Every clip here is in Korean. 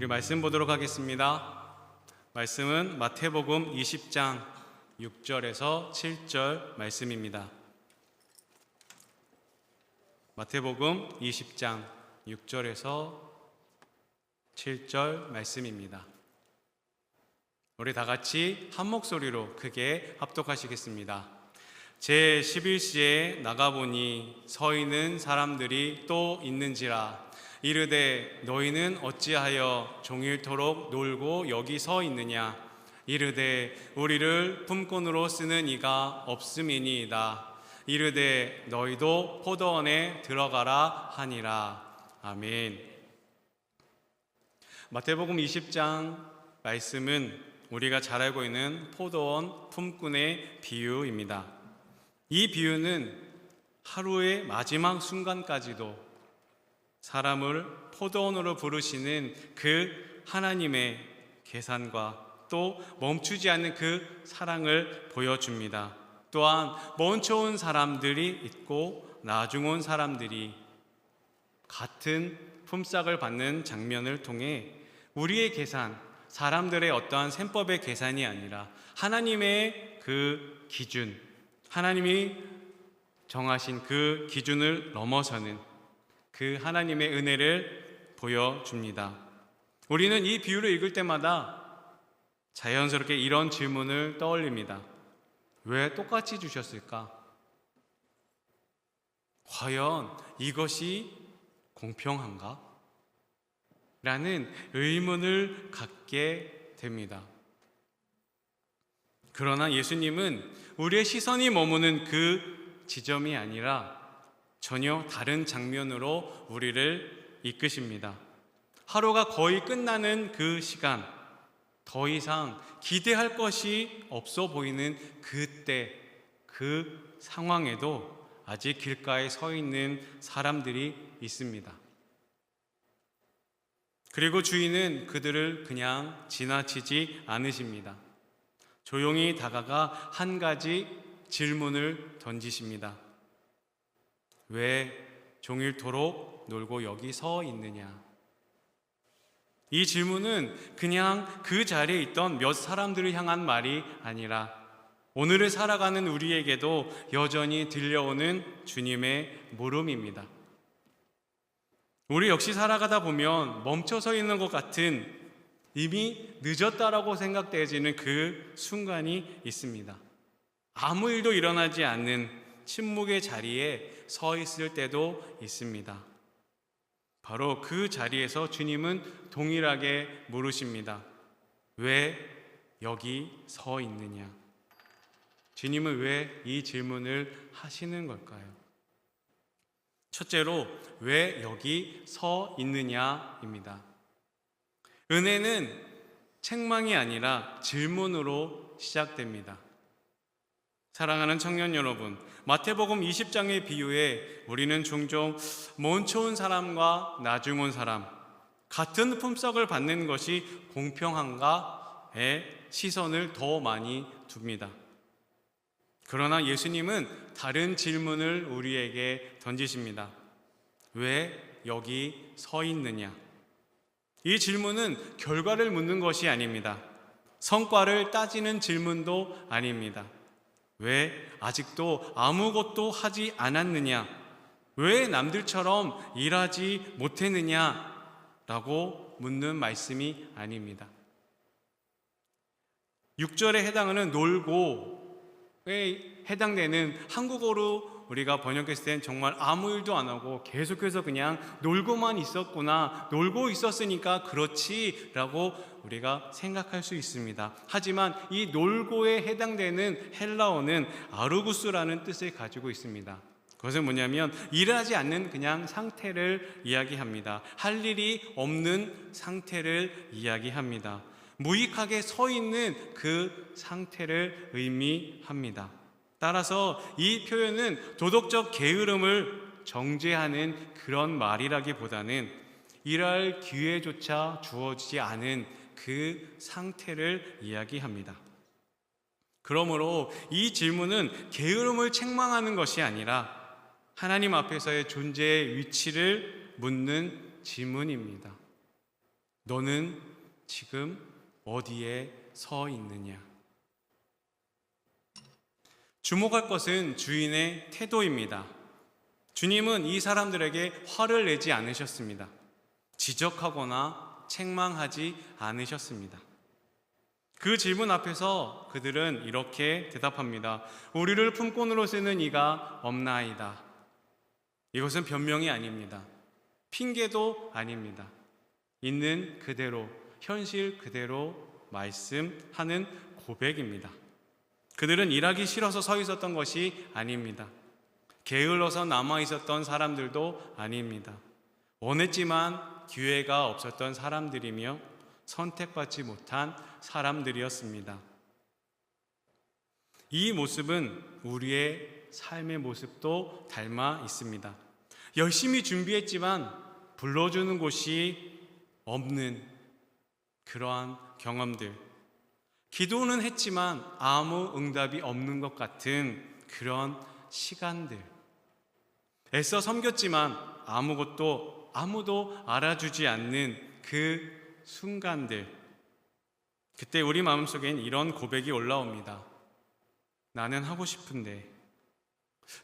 우리 말씀 보도록 하겠습니다. 말씀은 마태복음 20장 6절에서 7절 말씀입니다. 마태복음 20장 6절에서 7절 말씀입니다. 우리 다 같이 한 목소리로 크게 합독하시겠습니다. 제 11시에 나가보니 서 있는 사람들이 또 있는지라. 이르되 너희는 어찌하여 종일토록 놀고 여기 서 있느냐. 이르되 우리를 품꾼으로 쓰는 이가 없음이니이다. 이르되 너희도 포도원에 들어가라 하니라. 아멘. 마태복음 20장 말씀은 우리가 잘 알고 있는 포도원 품꾼의 비유입니다. 이 비유는 하루의 마지막 순간까지도 사람을 포도원으로 부르시는 그 하나님의 계산과 또 멈추지 않는 그 사랑을 보여줍니다. 또한 먼저 온 사람들이 있고 나중 온 사람들이 같은 품삯을 받는 장면을 통해 우리의 계산, 사람들의 어떠한 셈법의 계산이 아니라 하나님의 그 기준, 하나님이 정하신 그 기준을 넘어서는 그 하나님의 은혜를 보여줍니다. 우리는 이 비유를 읽을 때마다 자연스럽게 이런 질문을 떠올립니다. 왜 똑같이 주셨을까? 과연 이것이 공평한가? 라는 의문을 갖게 됩니다. 그러나 예수님은 우리의 시선이 머무는 그 지점이 아니라 전혀 다른 장면으로 우리를 이끄십니다. 하루가 거의 끝나는 그 시간, 더 이상 기대할 것이 없어 보이는 그때, 그 상황에도 아직 길가에 서 있는 사람들이 있습니다. 그리고 주인은 그들을 그냥 지나치지 않으십니다. 조용히 다가가 한 가지 질문을 던지십니다. 왜 종일토록 놀고 여기 서 있느냐? 이 질문은 그냥 그 자리에 있던 몇 사람들을 향한 말이 아니라 오늘을 살아가는 우리에게도 여전히 들려오는 주님의 물음입니다. 우리 역시 살아가다 보면 멈춰서 있는 것 같은 이미 늦었다라고 생각되어지는 그 순간이 있습니다. 아무 일도 일어나지 않는 침묵의 자리에 서 있을 때도 있습니다. 바로 그 자리에서 주님은 동일하게 물으십니다. 왜 여기 서 있느냐? 주님은 왜 이 질문을 하시는 걸까요? 첫째로 왜 여기 서 있느냐입니다. 은혜는 책망이 아니라 질문으로 시작됩니다. 사랑하는 청년 여러분, 마태복음 20장의 비유에 우리는 종종 먼저 온 사람과 나중 온 사람, 같은 품삯을 받는 것이 공평한가에 시선을 더 많이 둡니다. 그러나 예수님은 다른 질문을 우리에게 던지십니다. 왜 여기 서 있느냐? 이 질문은 결과를 묻는 것이 아닙니다. 성과를 따지는 질문도 아닙니다. 왜 아직도 아무것도 하지 않았느냐? 왜 남들처럼 일하지 못했느냐? 라고 묻는 말씀이 아닙니다. 6절에 해당하는 놀고에 해당되는 한국어로 우리가 번역했을 땐 정말 아무 일도 안 하고 계속해서 그냥 놀고만 있었구나, 놀고 있었으니까 그렇지 라고 우리가 생각할 수 있습니다. 하지만 이 놀고에 해당되는 헬라어는 아르구스라는 뜻을 가지고 있습니다. 그것은 뭐냐면 일하지 않는 그냥 상태를 이야기합니다. 할 일이 없는 상태를 이야기합니다. 무익하게 서 있는 그 상태를 의미합니다. 따라서 이 표현은 도덕적 게으름을 정죄하는 그런 말이라기보다는 일할 기회조차 주어지지 않은 그 상태를 이야기합니다. 그러므로 이 질문은 게으름을 책망하는 것이 아니라 하나님 앞에서의 존재의 위치를 묻는 질문입니다. 너는 지금 어디에 서 있느냐? 주목할 것은 주인의 태도입니다. 주님은 이 사람들에게 화를 내지 않으셨습니다. 지적하거나 책망하지 않으셨습니다. 그 질문 앞에서 그들은 이렇게 대답합니다. 우리를 품꾼으로 쓰는 이가 없나이다. 이것은 변명이 아닙니다. 핑계도 아닙니다. 있는 그대로, 현실 그대로 말씀하는 고백입니다. 그들은 일하기 싫어서 서 있었던 것이 아닙니다. 게을러서 남아 있었던 사람들도 아닙니다. 원했지만 기회가 없었던 사람들이며 선택받지 못한 사람들이었습니다. 이 모습은 우리의 삶의 모습도 닮아 있습니다. 열심히 준비했지만 불러주는 곳이 없는 그러한 경험들, 기도는 했지만 아무 응답이 없는 것 같은 그런 시간들, 애써 섬겼지만 아무도 알아주지 않는 그 순간들, 그때 우리 마음속엔 이런 고백이 올라옵니다. 나는 하고 싶은데,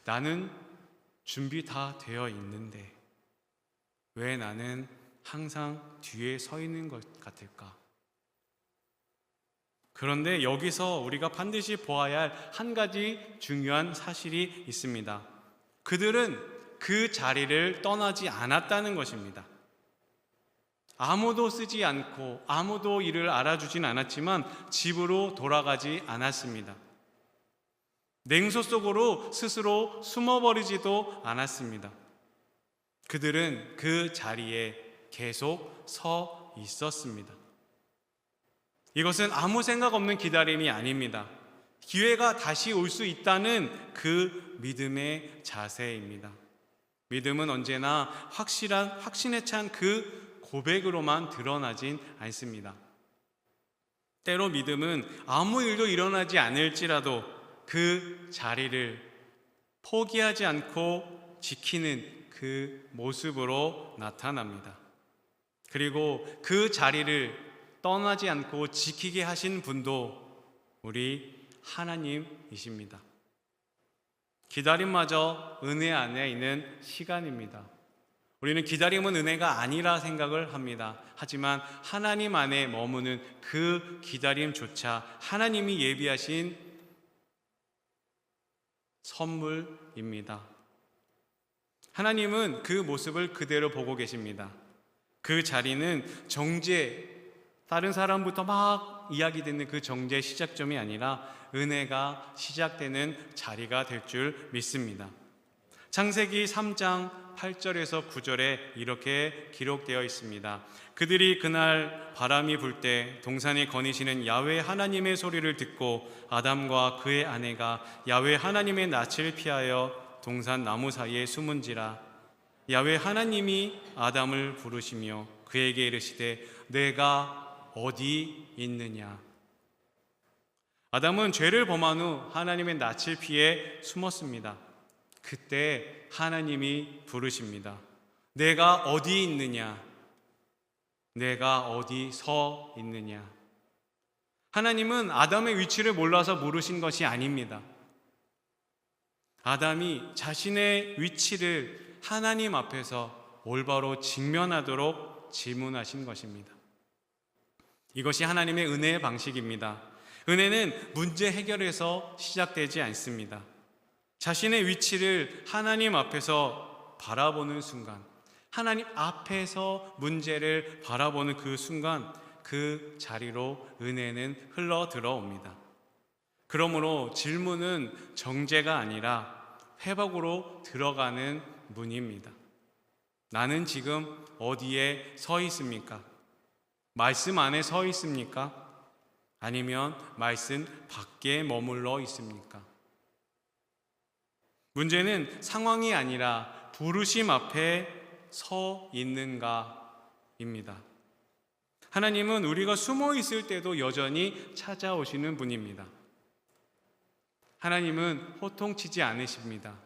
나는 준비 다 되어 있는데 왜 나는 항상 뒤에 서 있는 것 같을까? 그런데 여기서 우리가 반드시 보아야 할 한 가지 중요한 사실이 있습니다. 그들은 그 자리를 떠나지 않았다는 것입니다. 아무도 쓰지 않고 아무도 이를 알아주진 않았지만 집으로 돌아가지 않았습니다. 냉소 속으로 스스로 숨어버리지도 않았습니다. 그들은 그 자리에 계속 서 있었습니다. 이것은 아무 생각 없는 기다림이 아닙니다. 기회가 다시 올 수 있다는 그 믿음의 자세입니다. 믿음은 언제나 확신에 찬 그 고백으로만 드러나진 않습니다. 때로 믿음은 아무 일도 일어나지 않을지라도 그 자리를 포기하지 않고 지키는 그 모습으로 나타납니다. 그리고 그 자리를 떠나지 않고 지키게 하신 분도 우리 하나님이십니다. 기다림마저 은혜 안에 있는 시간입니다. 우리는 기다림은 은혜가 아니라 생각을 합니다. 하지만 하나님 안에 머무는 그 기다림조차 하나님이 예비하신 선물입니다. 하나님은 그 모습을 그대로 보고 계십니다. 그 자리는 다른 사람부터 막 이야기 듣는 그 정죄의 시작점이 아니라 은혜가 시작되는 자리가 될 줄 믿습니다. 창세기 3장 8절에서 9절에 이렇게 기록되어 있습니다. 그들이 그날 바람이 불 때 동산에 거니시는 야훼 하나님의 소리를 듣고 아담과 그의 아내가 야훼 하나님의 낯을 피하여 동산 나무 사이에 숨은지라. 야훼 하나님이 아담을 부르시며 그에게 이르시되 내가 어디 있느냐. 아담은 죄를 범한 후 하나님의 낯을 피해 숨었습니다. 그때 하나님이 부르십니다. 내가 어디 있느냐? 내가 어디 서 있느냐? 하나님은 아담의 위치를 몰라서 물으신 것이 아닙니다. 아담이 자신의 위치를 하나님 앞에서 올바로 직면하도록 질문하신 것입니다. 이것이 하나님의 은혜의 방식입니다. 은혜는 문제 해결에서 시작되지 않습니다. 자신의 위치를 하나님 앞에서 바라보는 순간, 하나님 앞에서 문제를 바라보는 그 순간, 그 자리로 은혜는 흘러 들어옵니다. 그러므로 질문은 정죄가 아니라 회복으로 들어가는 문입니다. 나는 지금 어디에 서 있습니까? 말씀 안에 서 있습니까? 아니면 말씀 밖에 머물러 있습니까? 문제는 상황이 아니라 부르심 앞에 서 있는가입니다. 하나님은 우리가 숨어 있을 때도 여전히 찾아오시는 분입니다. 하나님은 호통치지 않으십니다.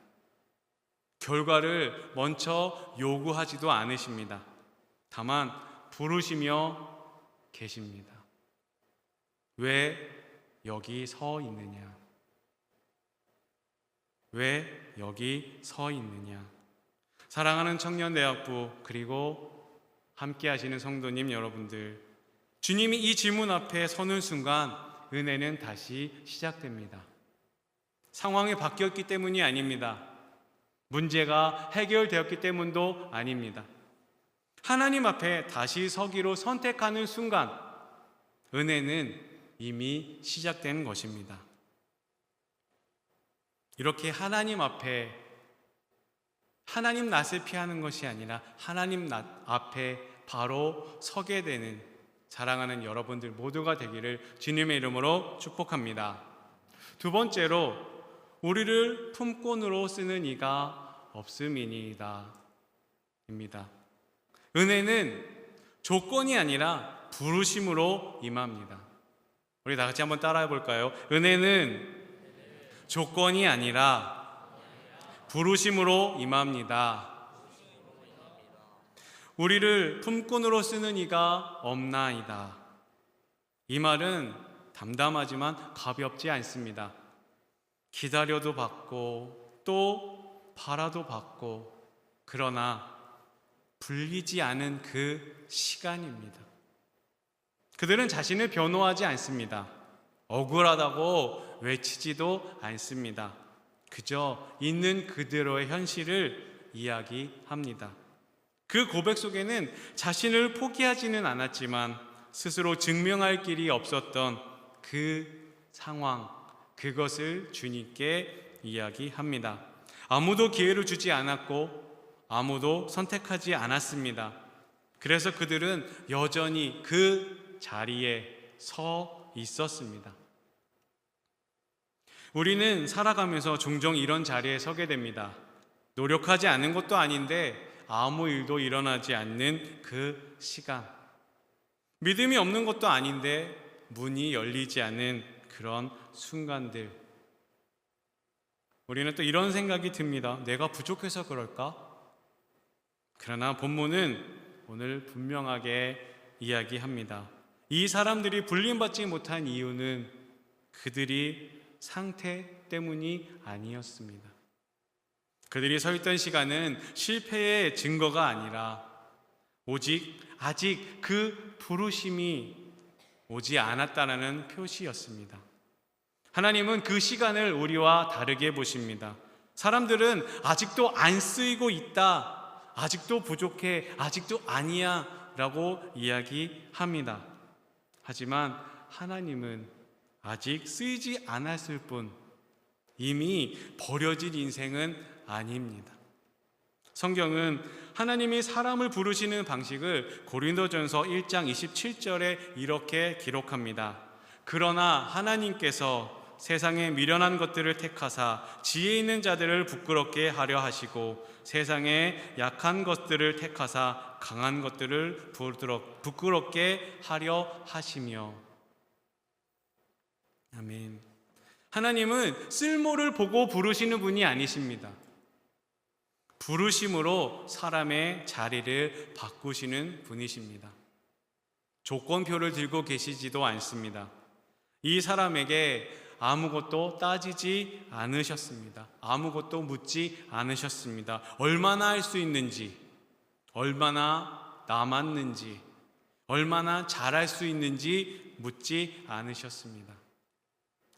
결과를 먼저 요구하지도 않으십니다. 다만 부르시며 계십니다. 왜 여기 서 있느냐? 왜 여기 서 있느냐? 사랑하는 청년대학부 그리고 함께 하시는 성도님 여러분들, 주님이 이 질문 앞에 서는 순간 은혜는 다시 시작됩니다. 상황이 바뀌었기 때문이 아닙니다. 문제가 해결되었기 때문도 아닙니다. 하나님 앞에 다시 서기로 선택하는 순간 은혜는 이미 시작된 것입니다. 이렇게 하나님 앞에 하나님 낯을 피하는 것이 아니라 하나님 앞에 바로 서게 되는 사랑하는 여러분들 모두가 되기를 주님의 이름으로 축복합니다. 두 번째로, 우리를 품꾼으로 쓰는 이가 없음이니이다 입니다. 은혜는 조건이 아니라 부르심으로 임합니다. 우리 다 같이 한번 따라해 볼까요? 은혜는 조건이 아니라 부르심으로 임합니다. 우리를 품꾼으로 쓰는 이가 없나이다. 이 말은 담담하지만 가볍지 않습니다. 기다려도 받고 또 바라도 받고, 그러나 불리지 않은 그 시간입니다. 그들은 자신을 변호하지 않습니다. 억울하다고 외치지도 않습니다. 그저 있는 그대로의 현실을 이야기합니다. 그 고백 속에는 자신을 포기하지는 않았지만 스스로 증명할 길이 없었던 그 상황, 그것을 주님께 이야기합니다. 아무도 기회를 주지 않았고 아무도 선택하지 않았습니다. 그래서 그들은 여전히 그 자리에 서 있었습니다. 우리는 살아가면서 종종 이런 자리에 서게 됩니다. 노력하지 않은 것도 아닌데 아무 일도 일어나지 않는 그 시간, 믿음이 없는 것도 아닌데 문이 열리지 않는 그런 순간들, 우리는 또 이런 생각이 듭니다. 내가 부족해서 그럴까? 그러나 본문은 오늘 분명하게 이야기합니다. 이 사람들이 불림받지 못한 이유는 그들이 상태 때문이 아니었습니다. 그들이 서 있던 시간은 실패의 증거가 아니라 오직 아직 그 부르심이 오지 않았다는 표시였습니다. 하나님은 그 시간을 우리와 다르게 보십니다. 사람들은 아직도 안 쓰이고 있다, 아직도 부족해, 아직도 아니야 라고 이야기합니다. 하지만 하나님은 아직 쓰이지 않았을 뿐, 이미 버려진 인생은 아닙니다. 성경은 하나님이 사람을 부르시는 방식을 고린도전서 1장 27절에 이렇게 기록합니다. 그러나 하나님께서 세상에 미련한 것들을 택하사 지혜 있는 자들을 부끄럽게 하려 하시고 세상에 약한 것들을 택하사 강한 것들을 부끄럽게 하려 하시며. 아멘. 하나님은 쓸모를 보고 부르시는 분이 아니십니다. 부르심으로 사람의 자리를 바꾸시는 분이십니다. 조건표를 들고 계시지도 않습니다. 이 사람에게 아무것도 따지지 않으셨습니다. 아무것도 묻지 않으셨습니다. 얼마나 할 수 있는지, 얼마나 남았는지, 얼마나 잘할 수 있는지 묻지 않으셨습니다.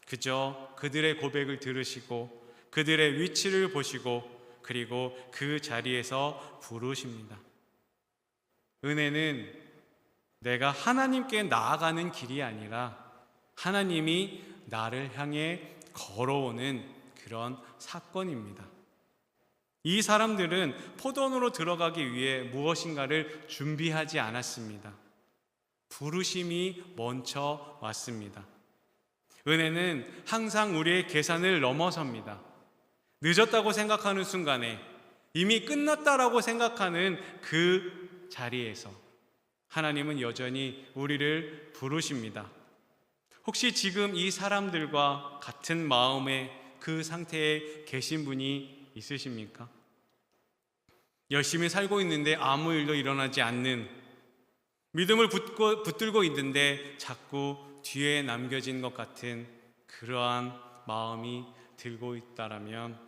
그저 그들의 고백을 들으시고 그들의 위치를 보시고 그리고 그 자리에서 부르십니다. 은혜는 내가 하나님께 나아가는 길이 아니라 하나님이 나를 향해 걸어오는 그런 사건입니다. 이 사람들은 포도원으로 들어가기 위해 무엇인가를 준비하지 않았습니다. 부르심이 먼저 왔습니다. 은혜는 항상 우리의 계산을 넘어섭니다. 늦었다고 생각하는 순간에, 이미 끝났다라고 생각하는 그 자리에서 하나님은 여전히 우리를 부르십니다. 혹시 지금 이 사람들과 같은 마음의 그 상태에 계신 분이 있으십니까? 열심히 살고 있는데 아무 일도 일어나지 않는, 믿음을 붙들고 있는데 자꾸 뒤에 남겨진 것 같은 그러한 마음이 들고 있다라면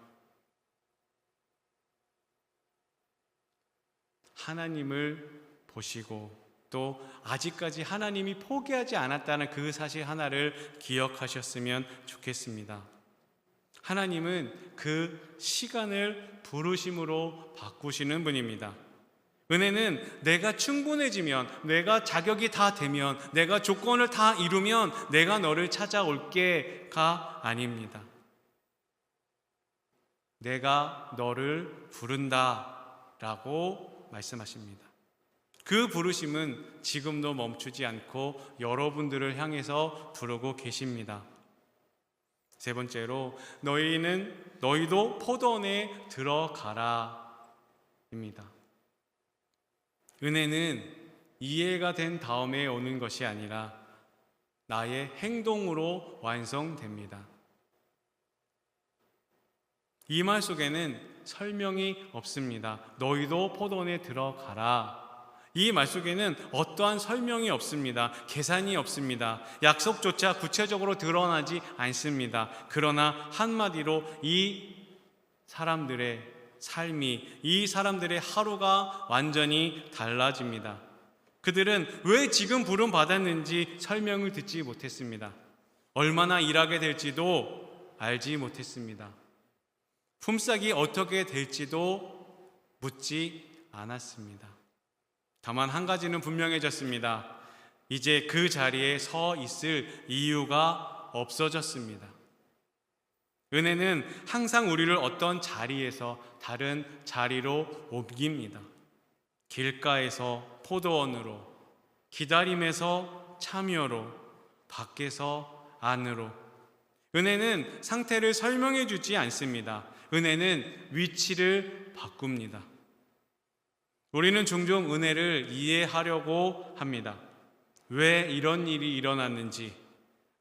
하나님을 보시고 또 아직까지 하나님이 포기하지 않았다는 그 사실 하나를 기억하셨으면 좋겠습니다. 하나님은 그 시간을 부르심으로 바꾸시는 분입니다. 은혜는 내가 충분해지면, 내가 자격이 다 되면, 내가 조건을 다 이루면 내가 너를 찾아올게가 아닙니다. 내가 너를 부른다 라고 말씀하십니다. 그 부르심은 지금도 멈추지 않고 여러분들을 향해서 부르고 계십니다. 세 번째로 너희도 포도원에 들어가라 입니다. 은혜는 이해가 된 다음에 오는 것이 아니라 나의 행동으로 완성됩니다. 이 말 속에는 설명이 없습니다. 너희도 포도원에 들어가라. 이 말 속에는 어떠한 설명이 없습니다. 계산이 없습니다. 약속조차 구체적으로 드러나지 않습니다. 그러나 한마디로 이 사람들의 삶이, 이 사람들의 하루가 완전히 달라집니다. 그들은 왜 지금 부름 받았는지 설명을 듣지 못했습니다. 얼마나 일하게 될지도 알지 못했습니다. 품삯이 어떻게 될지도 묻지 않았습니다. 다만 한 가지는 분명해졌습니다. 이제 그 자리에 서 있을 이유가 없어졌습니다. 은혜는 항상 우리를 어떤 자리에서 다른 자리로 옮깁니다. 길가에서 포도원으로, 기다림에서 참여로, 밖에서 안으로. 은혜는 상태를 설명해 주지 않습니다. 은혜는 위치를 바꿉니다. 우리는 종종 은혜를 이해하려고 합니다. 왜 이런 일이 일어났는지,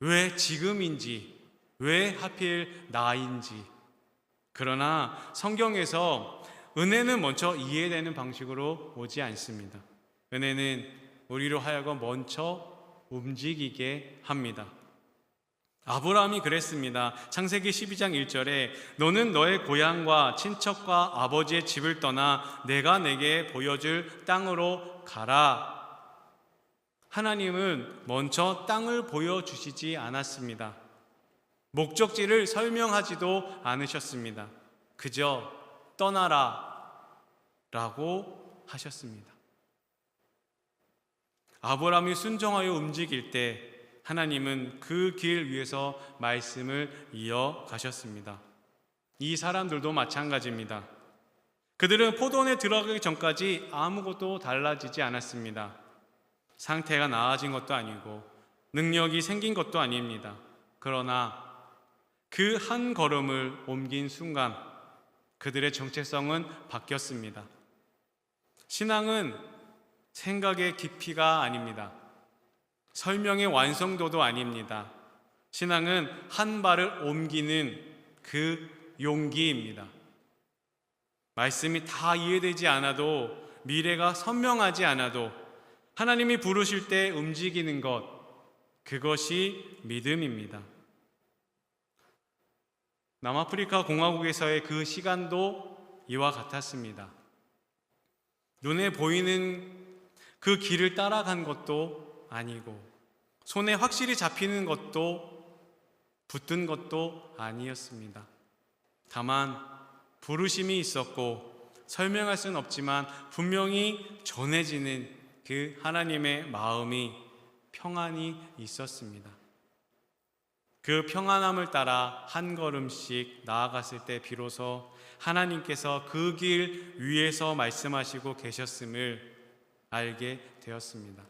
왜 지금인지, 왜 하필 나인지. 그러나 성경에서 은혜는 먼저 이해되는 방식으로 오지 않습니다. 은혜는 우리로 하여금 먼저 움직이게 합니다. 아브라함이 그랬습니다. 창세기 12장 1절에 너는 너의 고향과 친척과 아버지의 집을 떠나 내가 내게 보여줄 땅으로 가라. 하나님은 먼저 땅을 보여주시지 않았습니다. 목적지를 설명하지도 않으셨습니다. 그저 떠나라 라고 하셨습니다. 아브라함이 순종하여 움직일 때 하나님은 그 길 위에서 말씀을 이어가셨습니다. 이 사람들도 마찬가지입니다. 그들은 포도원에 들어가기 전까지 아무것도 달라지지 않았습니다. 상태가 나아진 것도 아니고 능력이 생긴 것도 아닙니다. 그러나 그 한 걸음을 옮긴 순간 그들의 정체성은 바뀌었습니다. 신앙은 생각의 깊이가 아닙니다. 설명의 완성도도 아닙니다. 신앙은 한 발을 옮기는 그 용기입니다. 말씀이 다 이해되지 않아도, 미래가 선명하지 않아도 하나님이 부르실 때 움직이는 것, 그것이 믿음입니다. 남아프리카 공화국에서의 그 시간도 이와 같았습니다. 눈에 보이는 그 길을 따라간 것도 아니고, 손에 확실히 잡히는 것도 붙든 것도 아니었습니다. 다만 부르심이 있었고 설명할 수는 없지만 분명히 전해지는 그 하나님의 마음이, 평안이 있었습니다. 그 평안함을 따라 한 걸음씩 나아갔을 때 비로소 하나님께서 그 길 위에서 말씀하시고 계셨음을 알게 되었습니다.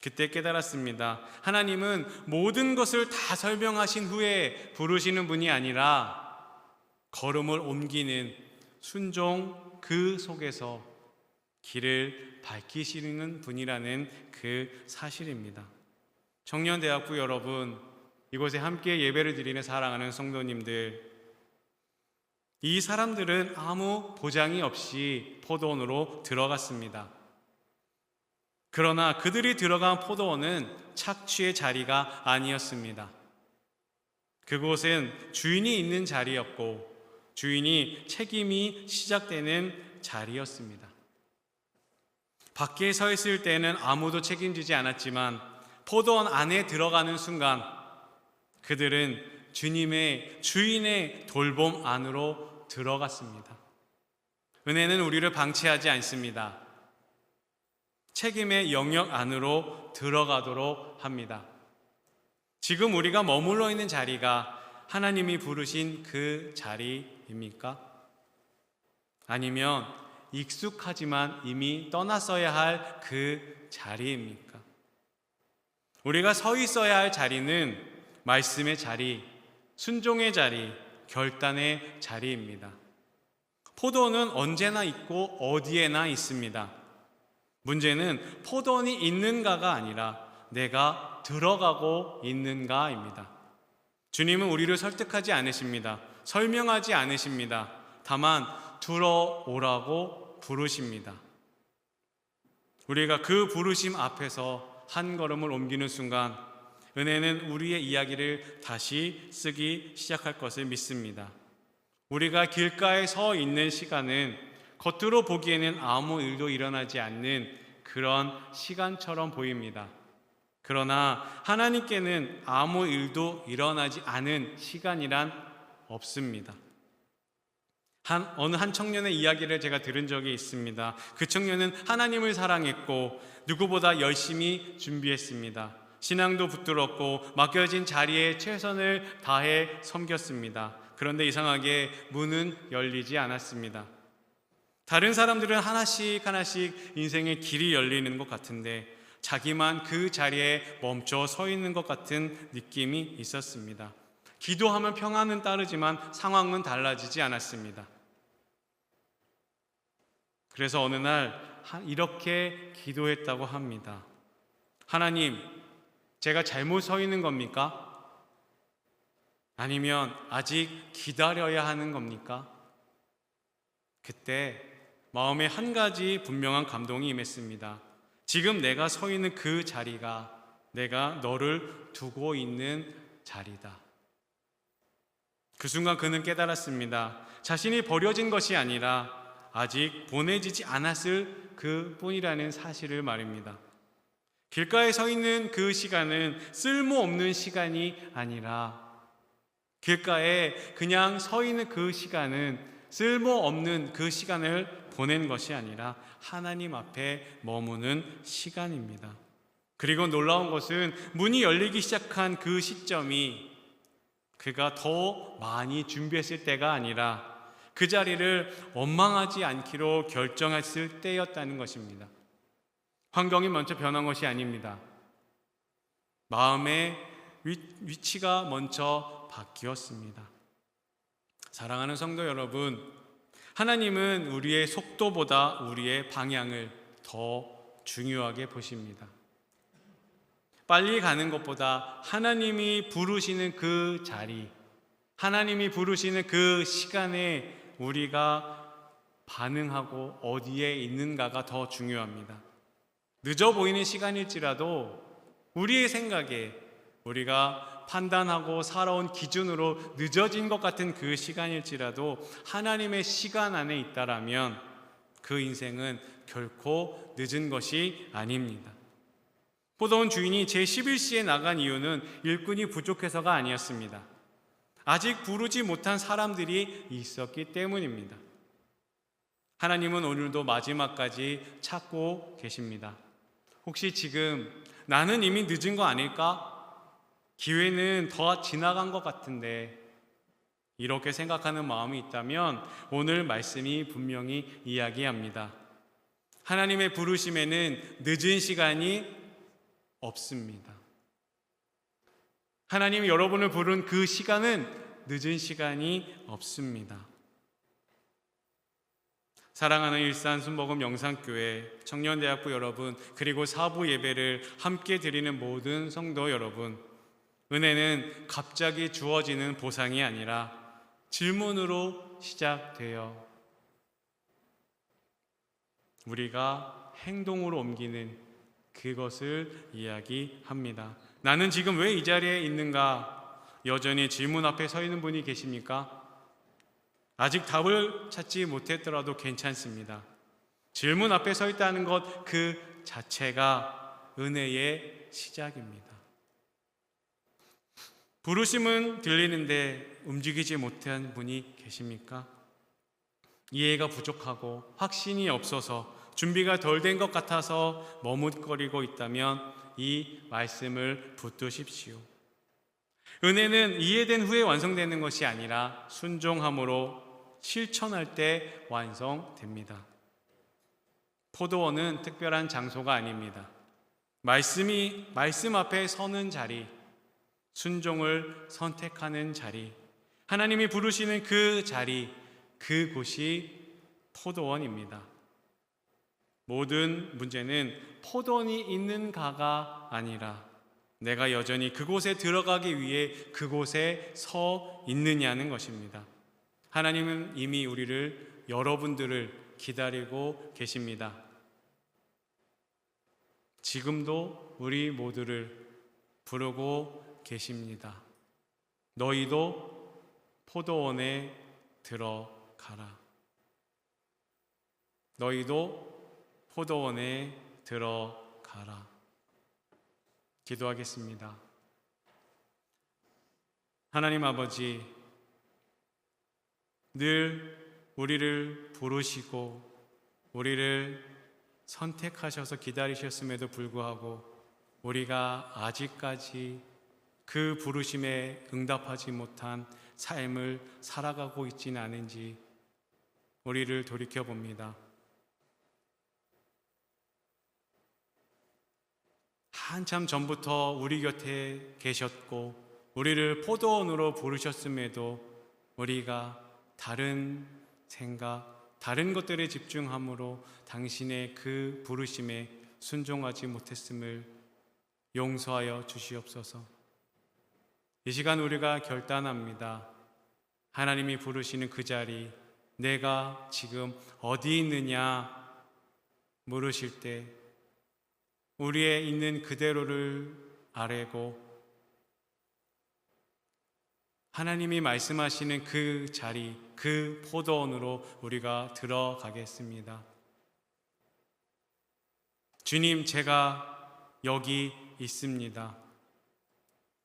그때 깨달았습니다. 하나님은 모든 것을 다 설명하신 후에 부르시는 분이 아니라 걸음을 옮기는 순종, 그 속에서 길을 밝히시는 분이라는 그 사실입니다. 청년대학부 여러분, 이곳에 함께 예배를 드리는 사랑하는 성도님들, 이 사람들은 아무 보장이 없이 포도원으로 들어갔습니다. 그러나 그들이 들어간 포도원은 착취의 자리가 아니었습니다. 그곳은 주인이 있는 자리였고 주인이 책임이 시작되는 자리였습니다. 밖에 서 있을 때는 아무도 책임지지 않았지만 포도원 안에 들어가는 순간 그들은 주인의 돌봄 안으로 들어갔습니다. 은혜는 우리를 방치하지 않습니다. 책임의 영역 안으로 들어가도록 합니다. 지금 우리가 머물러 있는 자리가 하나님이 부르신 그 자리입니까? 아니면 익숙하지만 이미 떠났어야 할 그 자리입니까? 우리가 서 있어야 할 자리는 말씀의 자리, 순종의 자리, 결단의 자리입니다. 포도원은 언제나 있고 어디에나 있습니다. 문제는 포도원이 있는가가 아니라 내가 들어가고 있는가입니다. 주님은 우리를 설득하지 않으십니다. 설명하지 않으십니다. 다만 들어오라고 부르십니다. 우리가 그 부르심 앞에서 한 걸음을 옮기는 순간 은혜는 우리의 이야기를 다시 쓰기 시작할 것을 믿습니다. 우리가 길가에 서 있는 시간은 겉으로 보기에는 아무 일도 일어나지 않는 그런 시간처럼 보입니다. 그러나 하나님께는 아무 일도 일어나지 않은 시간이란 없습니다. 어느 한 청년의 이야기를 제가 들은 적이 있습니다. 그 청년은 하나님을 사랑했고 누구보다 열심히 준비했습니다. 신앙도 붙들었고 맡겨진 자리에 최선을 다해 섬겼습니다. 그런데 이상하게 문은 열리지 않았습니다. 다른 사람들은 하나씩 인생의 길이 열리는 것 같은데 자기만 그 자리에 멈춰 서 있는 것 같은 느낌이 있었습니다. 기도하면 평안은 따르지만 상황은 달라지지 않았습니다. 그래서 어느 날 이렇게 기도했다고 합니다. 하나님, 제가 잘못 서 있는 겁니까? 아니면 아직 기다려야 하는 겁니까? 그때 마음에 한 가지 분명한 감동이 임했습니다. 지금 내가 서 있는 그 자리가 내가 너를 두고 있는 자리다. 그 순간 그는 깨달았습니다. 자신이 버려진 것이 아니라 아직 보내지지 않았을 그뿐이라는 사실을 말입니다. 길가에 서 있는 그 시간은 쓸모없는 시간이 아니라 길가에 그냥 서 있는 그 시간은 쓸모없는 그 시간을 보낸 것이 아니라 하나님 앞에 머무는 시간입니다. 그리고 놀라운 것은 문이 열리기 시작한 그 시점이 그가 더 많이 준비했을 때가 아니라 그 자리를 원망하지 않기로 결정했을 때였다는 것입니다. 환경이 먼저 변한 것이 아닙니다. 마음의 위치가 먼저 바뀌었습니다. 사랑하는 성도 여러분, 하나님은 우리의 속도보다 우리의 방향을 더 중요하게 보십니다. 빨리 가는 것보다 하나님이 부르시는 그 자리, 하나님이 부르시는 그 시간에 우리가 반응하고 어디에 있는가가 더 중요합니다. 늦어 보이는 시간일지라도 우리의 생각에 우리가 판단하고 살아온 기준으로 늦어진 것 같은 그 시간일지라도 하나님의 시간 안에 있다라면 그 인생은 결코 늦은 것이 아닙니다. 포도원 주인이 제11시에 나간 이유는 일꾼이 부족해서가 아니었습니다. 아직 부르지 못한 사람들이 있었기 때문입니다. 하나님은 오늘도 마지막까지 찾고 계십니다. 혹시 지금 나는 이미 늦은 거 아닐까? 기회는 더 지나간 것 같은데 이렇게 생각하는 마음이 있다면 오늘 말씀이 분명히 이야기합니다. 하나님의 부르심에는 늦은 시간이 없습니다. 하나님이 여러분을 부른 그 시간은 늦은 시간이 없습니다. 사랑하는 일산 순복음 영상교회 청년대학부 여러분, 그리고 사부 예배를 함께 드리는 모든 성도 여러분, 은혜는 갑자기 주어지는 보상이 아니라 질문으로 시작되어 우리가 행동으로 옮기는 그것을 이야기합니다. 나는 지금 왜 이 자리에 있는가? 여전히 질문 앞에 서 있는 분이 계십니까? 아직 답을 찾지 못했더라도 괜찮습니다. 질문 앞에 서 있다는 것 그 자체가 은혜의 시작입니다. 부르심은 들리는데 움직이지 못한 분이 계십니까? 이해가 부족하고 확신이 없어서 준비가 덜 된 것 같아서 머뭇거리고 있다면 이 말씀을 붙드십시오. 은혜는 이해된 후에 완성되는 것이 아니라 순종함으로 실천할 때 완성됩니다. 포도원은 특별한 장소가 아닙니다. 말씀 앞에 서는 자리, 순종을 선택하는 자리, 하나님이 부르시는 그 자리, 그곳이 포도원입니다. 모든 문제는 포도원이 있는가가 아니라 내가 여전히 그곳에 들어가기 위해 그곳에 서 있느냐는 것입니다. 하나님은 이미 여러분들을 기다리고 계십니다. 지금도 우리 모두를 부르고 계십니다. 너희도 포도원에 들어가라. 너희도 포도원에 들어가라. 기도하겠습니다. 하나님 아버지, 늘 우리를 부르시고 우리를 선택하셔서 기다리셨음에도 불구하고 우리가 아직까지 그 부르심에 응답하지 못한 삶을 살아가고 있지는 않은지 우리를 돌이켜봅니다. 한참 전부터 우리 곁에 계셨고 우리를 포도원으로 부르셨음에도 우리가 다른 생각, 다른 것들에 집중함으로 당신의 그 부르심에 순종하지 못했음을 용서하여 주시옵소서. 이 시간 우리가 결단합니다. 하나님이 부르시는 그 자리, 내가 지금 어디 있느냐 물으실 때 우리의 있는 그대로를 아뢰고 하나님이 말씀하시는 그 자리, 그 포도원으로 우리가 들어가겠습니다. 주님, 제가 여기 있습니다.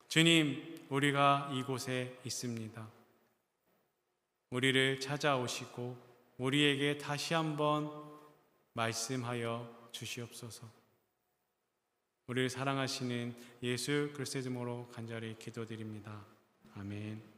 주님, 우리가 이곳에 있습니다. 우리를 찾아오시고 우리에게 다시 한번 말씀하여 주시옵소서. 우리를 사랑하시는 예수 그리스도의 이름으로 간절히 기도드립니다. 아멘.